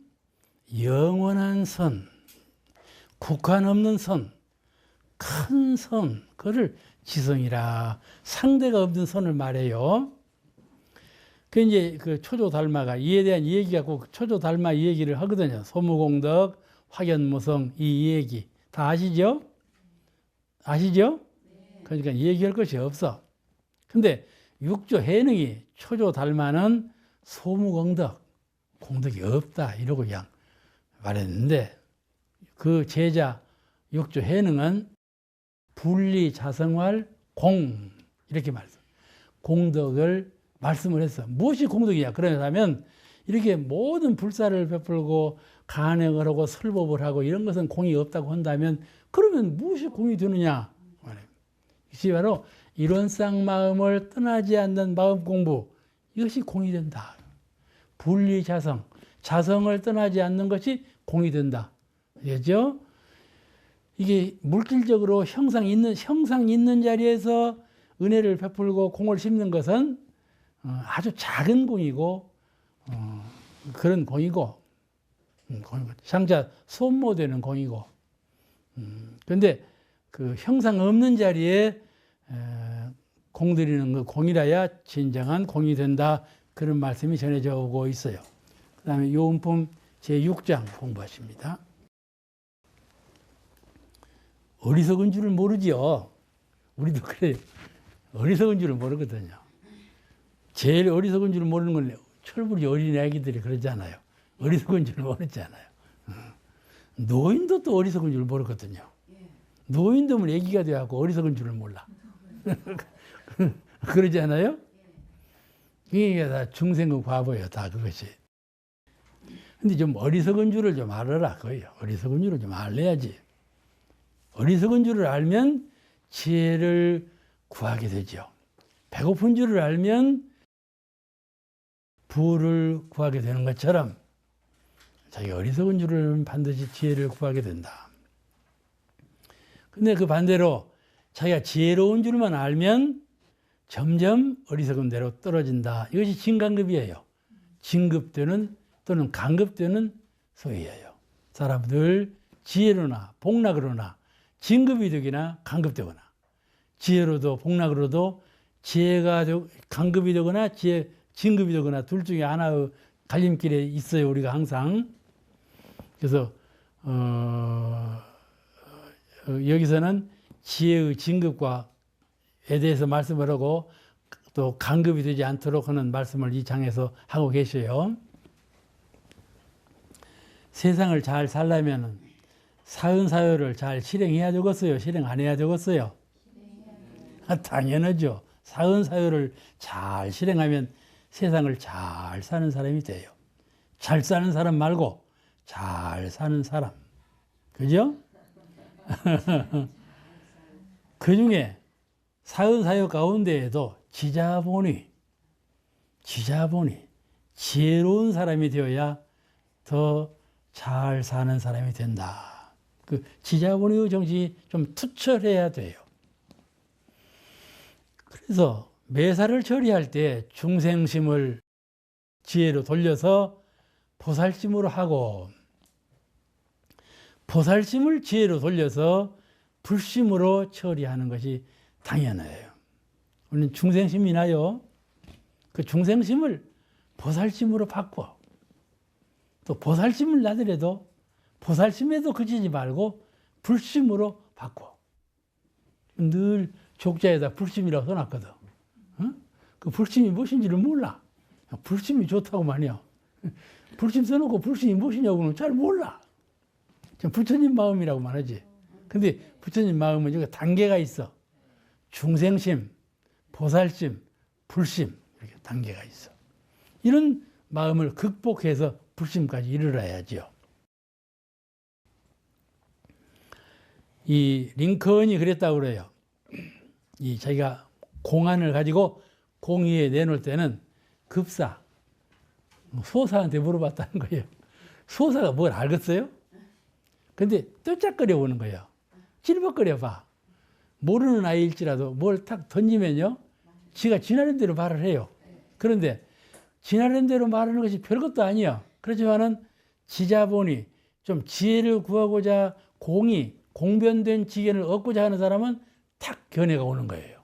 영원한 선, 국한 없는 선, 큰 선, 그거를 지성이라 상대가 없는 선을 말해요. 그 이제 그 초조달마가 이에 대한 얘기가 꼭 초조달마 이 얘기를 하거든요. 소무공덕, 확연무성 이 얘기 다 아시죠? 아시죠? 그러니까 얘기할 것이 없어. 근데 육조 해능이 초조달마는 소무공덕, 공덕이 없다 이러고 그냥 말했는데 그 제자 육조 해능은 분리자성활 공 이렇게 말했어. 공덕을 말씀을 했어. 무엇이 공덕이냐? 그러냐면 이렇게 모든 불사를 베풀고 간행을 하고 설법을 하고 이런 것은 공이 없다고 한다면 그러면 무엇이 공이 되느냐? 이것이 바로 이론상 마음을 떠나지 않는 마음 공부 이것이 공이 된다. 분리자성, 자성을 떠나지 않는 것이 공이 된다. 알겠죠? 이게 물질적으로 형상 있는 자리에서 은혜를 베풀고 공을 심는 것은 아주 작은 공이고 그런 공이고 장자 소모되는 공이고 그런데 그 형상 없는 자리에 공 드리는 그 공이라야 진정한 공이 된다 그런 말씀이 전해져 오고 있어요. 그 다음에 요음품 제6장 공부하십니다. 어리석은 줄을 모르지요. 우리도 그래요. 어리석은 줄을 모르거든요. 제일 어리석은 줄을 모르는 건 철부지 어린 애기들이 그러잖아요. 어리석은 줄을 모르잖아요. 노인도 또 어리석은 줄을 모르거든요. 노인도면 애기가 돼갖고 어리석은 줄을 몰라. 그러지 않아요? 이게 다 중생의 과보예요. 다 그것이. 근데 좀 어리석은 줄을 좀 알아라. 그거예요. 어리석은 줄을 좀 알아야지. 어리석은 줄을 알면 지혜를 구하게 되죠. 배고픈 줄을 알면 부를 구하게 되는 것처럼 자기 어리석은 줄을 알면 반드시 지혜를 구하게 된다. 근데 그 반대로 자기가 지혜로운 줄만 알면 점점 어리석은 대로 떨어진다. 이것이 진간급이에요. 진급되는 또는 강급되는 소리예요. 사람들 지혜로나 복락으로나 진급이 되거나 강급되거나 지혜로도 복락으로도 지혜가 강급이 되거나 진급이 되거나 둘 중에 하나의 갈림길에 있어요. 우리가 항상. 그래서 여기서는 지혜의 진급과에 대해서 말씀을 하고 또 강급이 되지 않도록 하는 말씀을 이 장에서 하고 계셔요. 세상을 잘 살려면 사은사효를 잘 실행해야 되겠어요? 실행 안 해야 되겠어요? 당연하죠. 사은사효를 잘 실행하면 세상을 잘 사는 사람이 돼요. 잘 사는 사람 말고 잘 사는 사람. 그죠? 그 중에 사은사효 가운데에도 지자본이 지혜로운 사람이 되어야 더 잘 사는 사람이 된다. 그 지자본의 정신이 좀 투철해야 돼요. 그래서 매사를 처리할 때 중생심을 지혜로 돌려서 보살심으로 하고, 보살심을 지혜로 돌려서 불심으로 처리하는 것이 당연해요. 우리는 중생심이 나요. 그 중생심을 보살심으로 바꿔. 또 보살심을 나더라도 보살심에도 그치지 말고 불심으로 바꿔. 늘 족자에다 불심이라고 써놨거든. 그 불심이 무엇인지를 몰라. 불심이 좋다고 말이야. 불심 써놓고 불심이 무엇이냐고는 잘 몰라. 부처님 마음이라고 말하지. 근데 부처님 마음은 여기 단계가 있어. 중생심, 보살심, 불심 이렇게 단계가 있어. 이런 마음을 극복해서 불심까지 이르러야죠. 이 링컨이 그랬다고 그래요. 이 자기가 공안을 가지고 공의에 내놓을 때는 급사, 소사한테 물어봤다는 거예요. 소사가 뭘 알겠어요? 근데 떠짝거려 보는 거예요. 찔벅거려 봐. 모르는 아이일지라도 뭘 탁 던지면요, 지가 지나는 대로 말을 해요. 그런데 지나는 대로 말하는 것이 별것도 아니야. 그렇지만은 지자본이 좀 지혜를 구하고자 공변된 지견을 얻고자 하는 사람은 탁 견해가 오는 거예요.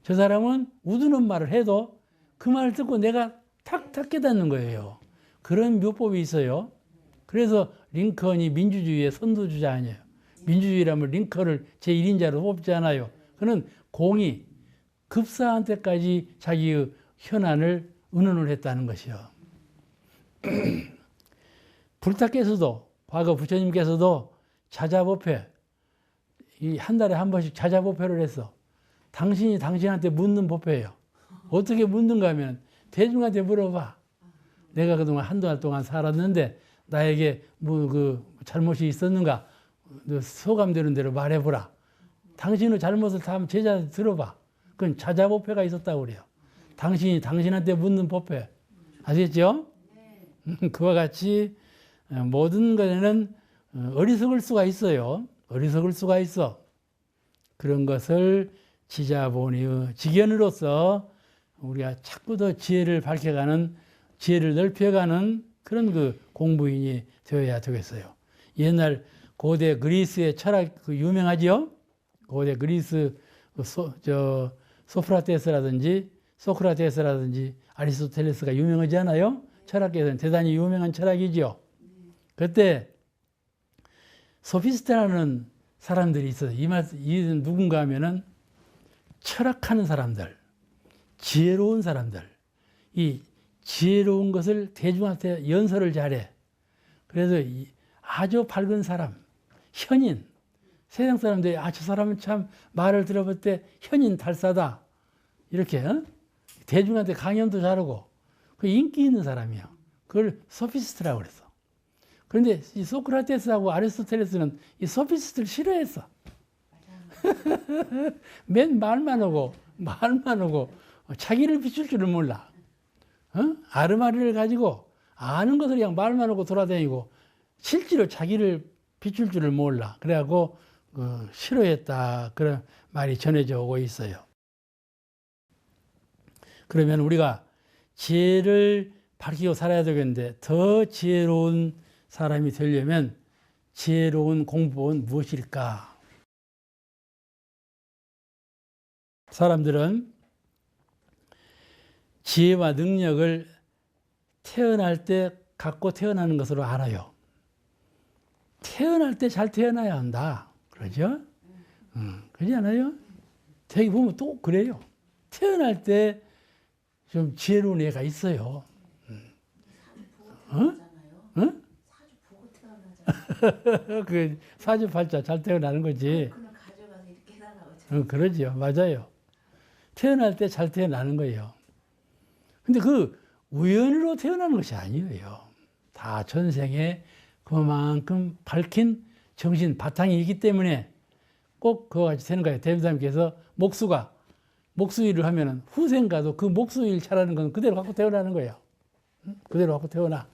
저 사람은 우두는 말을 해도 그 말을 듣고 내가 탁 깨닫는 거예요. 그런 묘법이 있어요. 그래서 링컨이 민주주의의 선두주자 아니에요. 민주주의라면 링컨을 제1인자로 뽑지 않아요. 그는 공이 급사한테까지 자기의 현안을 의논을 했다는 것이요. 불타께서도, 과거 부처님께서도 자자보패, 한 달에 한 번씩 자자보패를 했어. 당신이 당신한테 묻는 보패예요. 어떻게 묻는가 하면 대중한테 물어봐. 내가 그동안 한동안 동안 살았는데 나에게 잘못이 있었는가? 너 소감되는 대로 말해보라. 당신의 잘못을 다 제자한테 들어봐. 그건 자자보패가 있었다고 그래요. 당신이 당신한테 묻는 보패. 아시겠죠? 그와 같이 모든 것에는 어리석을 수가 있어요. 어리석을 수가 있어. 그런 것을 지자본의 지견으로서 우리가 자꾸 더 지혜를 밝혀가는, 지혜를 넓혀가는 그런 그 공부인이 되어야 되겠어요. 옛날 고대 그리스의 철학 유명하지요? 고대 그리스 소크라테스라든지 아리스토텔레스가 유명하지 않아요? 철학계에서는 대단히 유명한 철학이죠. 그때 소피스트라는 사람들이 있어요. 이 누군가 하면은 철학하는 사람들, 지혜로운 사람들, 이 지혜로운 것을 대중한테 연설을 잘해. 그래서 아주 밝은 사람, 현인, 세상 사람들이 저 사람은 참 말을 들어볼 때 현인 달사다. 이렇게 대중한테 강연도 잘하고 그 인기 있는 사람이야. 그걸 소피스트라고 그랬어. 그런데 이 소크라테스하고 아리스토텔레스는 이 소피스트를 싫어했어. 맨 말만 하고 자기를 비출 줄을 몰라. 아르마리를 가지고 아는 것을 그냥 말만 하고 돌아다니고 실제로 자기를 비출 줄을 몰라. 그래갖고 싫어했다. 그런 말이 전해져 오고 있어요. 그러면 우리가 지혜를 밝히고 살아야 되겠는데 더 지혜로운 사람이 되려면 지혜로운 공부는 무엇일까? 사람들은 지혜와 능력을 태어날 때 갖고 태어나는 것으로 알아요. 태어날 때 잘 태어나야 한다. 그러죠? 그러지 않아요? 되게 보면 또 그래요. 태어날 때 좀 지혜로운 애가 있어요. 사주 보고 태어나잖아요. 응? 사주 보고 태어나잖아요. 그 사주팔자 잘 태어나는 거지. 그냥 가져가서 이렇게 해달라고. 그러죠. 맞아요. 태어날 때 잘 태어나는 거예요. 근데 그 우연으로 태어나는 것이 아니에요. 다 전생에 그만큼 밝힌 정신 바탕이 있기 때문에 꼭 그와 같이 되는 거예요. 대부사님께서 목수일을 하면은 후생가도 그 목수일 잘하는 건 그대로 갖고 태어나는 거예요. 그대로 갖고 태어나.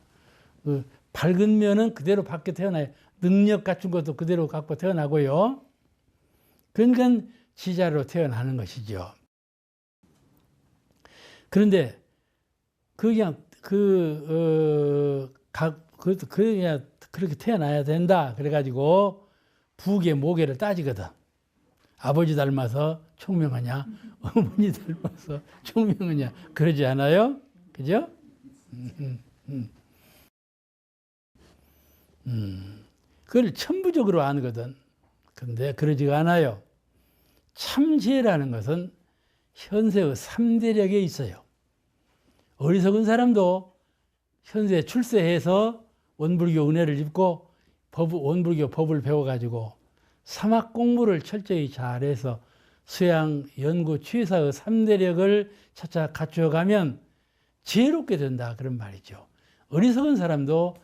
그 밝은 면은 그대로 밖에 태어나요. 능력 갖춘 것도 그대로 갖고 태어나고요. 그러니까 지자로 태어나는 것이죠. 그런데 그냥 그냥 그렇게 태어나야 된다. 그래가지고 부계 모계를 따지거든. 아버지 닮아서 총명하냐, 어머니 닮아서 총명하냐, 그러지 않아요? 그죠? 그걸 천부적으로 아거든. 근데 그러지가 않아요. 참지혜라는 것은 현세의 3대력에 있어요. 어리석은 사람도 현세에 출세해서 원불교 은혜를 입고 원불교 법을 배워가지고 사막 공부를 철저히 잘해서 수양, 연구, 취사의 3대력을 차차 갖추어가면 지혜롭게 된다. 그런 말이죠. 어리석은 사람도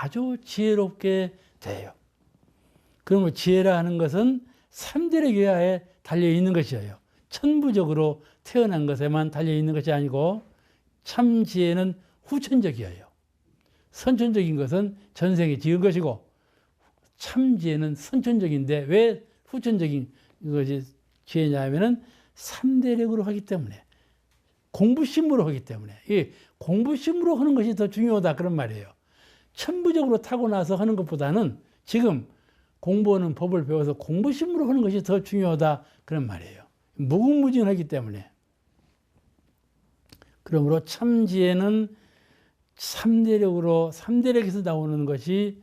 아주 지혜롭게 돼요. 그러면 지혜라 하는 것은 3대력에 달려있는 것이에요. 천부적으로 태어난 것에만 달려있는 것이 아니고 참 지혜는 후천적이에요. 선천적인 것은 전생에 지은 것이고 참 지혜는 선천적인데 왜 후천적인 것이 지혜냐 하면은 3대력으로 하기 때문에 공부심으로 하기 때문에 이 공부심으로 하는 것이 더 중요하다 그런 말이에요. 천부적으로 타고나서 하는 것보다는 지금 공부하는 법을 배워서 공부심으로 하는 것이 더 중요하다 그런 말이에요. 무궁무진하기 때문에. 그러므로 참지혜는 3대력에서 나오는 것이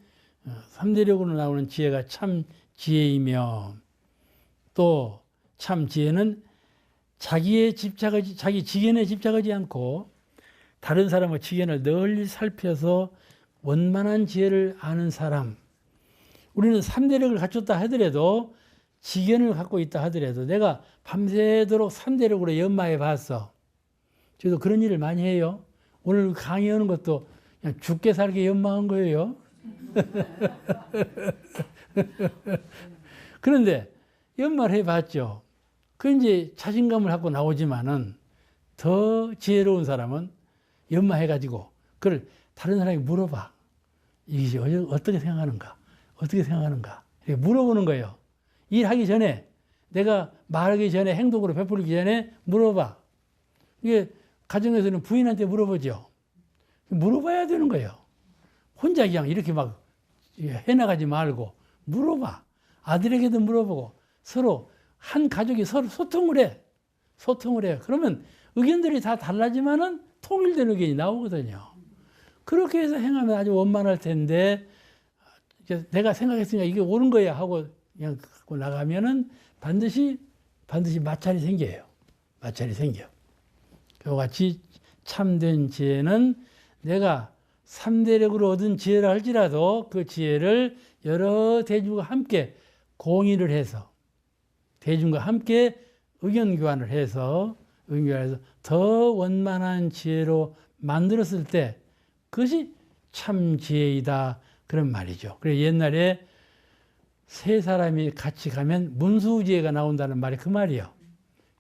3대력으로 나오는 지혜가 참지혜이며 또 참지혜는 자기 지견에 집착하지 않고 다른 사람의 지견을 널리 살펴서 원만한 지혜를 아는 사람. 우리는 3대력을 갖췄다 하더라도 지견을 갖고 있다 하더라도 내가 밤새도록 3대력으로 연마해 봤어. 저도 그런 일을 많이 해요. 오늘 강의하는 것도 그냥 죽게 살게 연마한 거예요. 그런데 연마를 해봤죠. 그 이제 자신감을 갖고 나오지만은 더 지혜로운 사람은 연마해가지고 그걸 다른 사람이 물어봐. 이게 어떻게 생각하는가? 어떻게 생각하는가? 이렇게 물어보는 거예요. 일하기 전에 내가 말하기 전에 행동으로 베풀기 전에 물어봐. 이게 가정에서는 부인한테 물어보죠. 물어봐야 되는 거예요. 혼자 그냥 이렇게 막 해나가지 말고 물어봐. 아들에게도 물어보고 서로 한 가족이 서로 소통을 해. 소통을 해요. 그러면 의견들이 다 달라지만은 통일된 의견이 나오거든요. 그렇게 해서 행하면 아주 원만할 텐데 내가 생각했으니까 이게 옳은 거야 하고 그냥 갖고 나가면은 반드시 마찰이 생겨요. 마찰이 생겨. 그와 같이 참된 지혜는 내가 3대력으로 얻은 지혜라 할지라도 그 지혜를 여러 대중과 함께 공의를 해서 대중과 함께 의견 교환을 해서 더 원만한 지혜로 만들었을 때 그것이 참 지혜이다 그런 말이죠. 그래서 옛날에 세 사람이 같이 가면 문수지혜가 나온다는 말이 그 말이에요.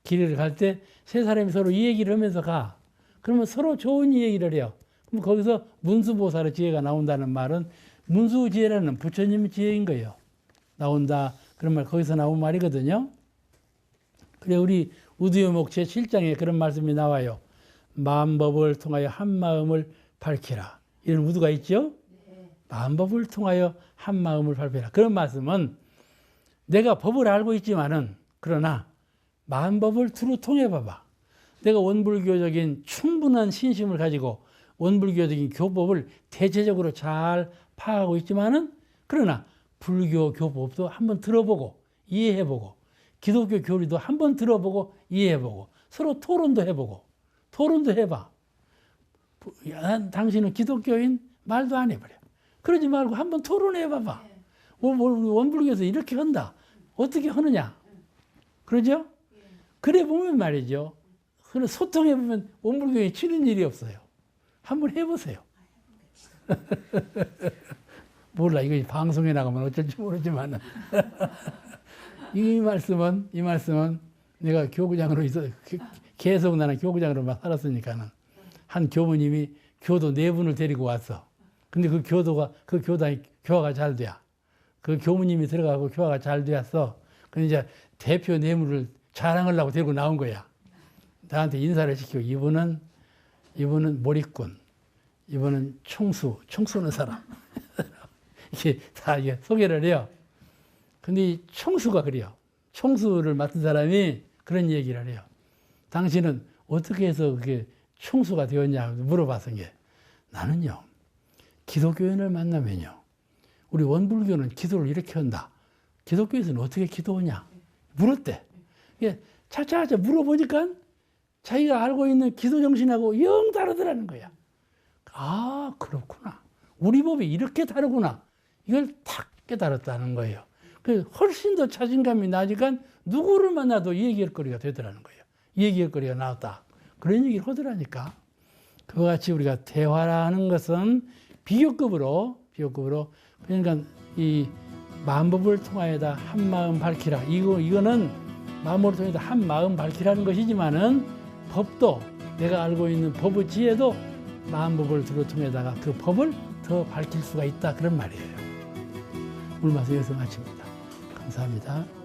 길을 갈 때 세 사람이 서로 이 얘기를 하면서 가. 그러면 서로 좋은 얘기를 해요. 그럼 거기서 문수보살의 지혜가 나온다는 말은 문수지혜라는 부처님의 지혜인 거예요. 나온다. 그런 말 거기서 나온 말이거든요. 그래 우리 우두요목 제7장에 그런 말씀이 나와요. 마음법을 통하여 한 마음을 밝히라. 이런 우두가 있죠? 네. 마음법을 통하여 한 마음을 밝히라. 그런 말씀은 내가 법을 알고 있지만은 그러나 마음법을 두루 통해 봐봐. 내가 원불교적인 충분한 신심을 가지고 원불교적인 교법을 대체적으로 잘 파악하고 있지만은 그러나 불교 교법도 한번 들어보고 이해해보고 기독교 교리도 한번 들어보고 이해해보고 서로 토론도 해보고 토론도 해봐. 당신은 기독교인? 말도 안 해버려. 그러지 말고 한번 토론해 봐봐. 우리 원불교에서 이렇게 한다. 어떻게 하느냐? 그러죠? 그래 보면 말이죠. 그런 소통해 보면 원불교에 치는 일이 없어요. 한번 해보세요. 몰라, 이거 방송에 나가면 어쩔지 모르지만 이 말씀은 내가 교구장으로 계속 나는 교구장으로만 살았으니까는 한 교무님이 교도 4분을 데리고 왔어. 근데 그 교화가 잘 돼야. 그 교무님이 들어가고 교화가 잘 되었어. 근데 이제 대표 뇌물을 자랑하려고 데리고 나온 거야. 나한테 인사를 시키고 이분은 몰입꾼, 이분은 총 쏘는 사람. 이게 다 이게 소개를 해요. 근데 이 총수가 그래요. 총수를 맡은 사람이 그런 얘기를 해요. 당신은 어떻게 해서 그게 총수가 되었냐 물어봤은 게 나는요, 기독교인을 만나면요, 우리 원불교는 기도를 이렇게 한다. 기독교에서는 어떻게 기도하냐 물었대. 이게 차차차 물어보니까 자기가 알고 있는 기도 정신하고 영 다르더라는 거야. 아, 그렇구나. 우리 법이 이렇게 다르구나. 이걸 탁 깨달았다는 거예요. 그 훨씬 더 자신감이 나니까 누구를 만나도 얘기할 거리가 되더라는 거예요. 얘기할 거리가 나왔다. 그런 얘기를 하더라니까. 그와 같이 우리가 대화라는 것은 비교급으로 그러니까 이 만법을 통하여다 한 마음 밝히라. 이거는 마음을 통해서 한 마음 밝히라는 것이지만은 법도 내가 알고 있는 법의 지혜도 만법을 통해다가 그 법을 더 밝힐 수가 있다. 그런 말이에요. 오늘 말씀 여기서 마칩니다. 감사합니다.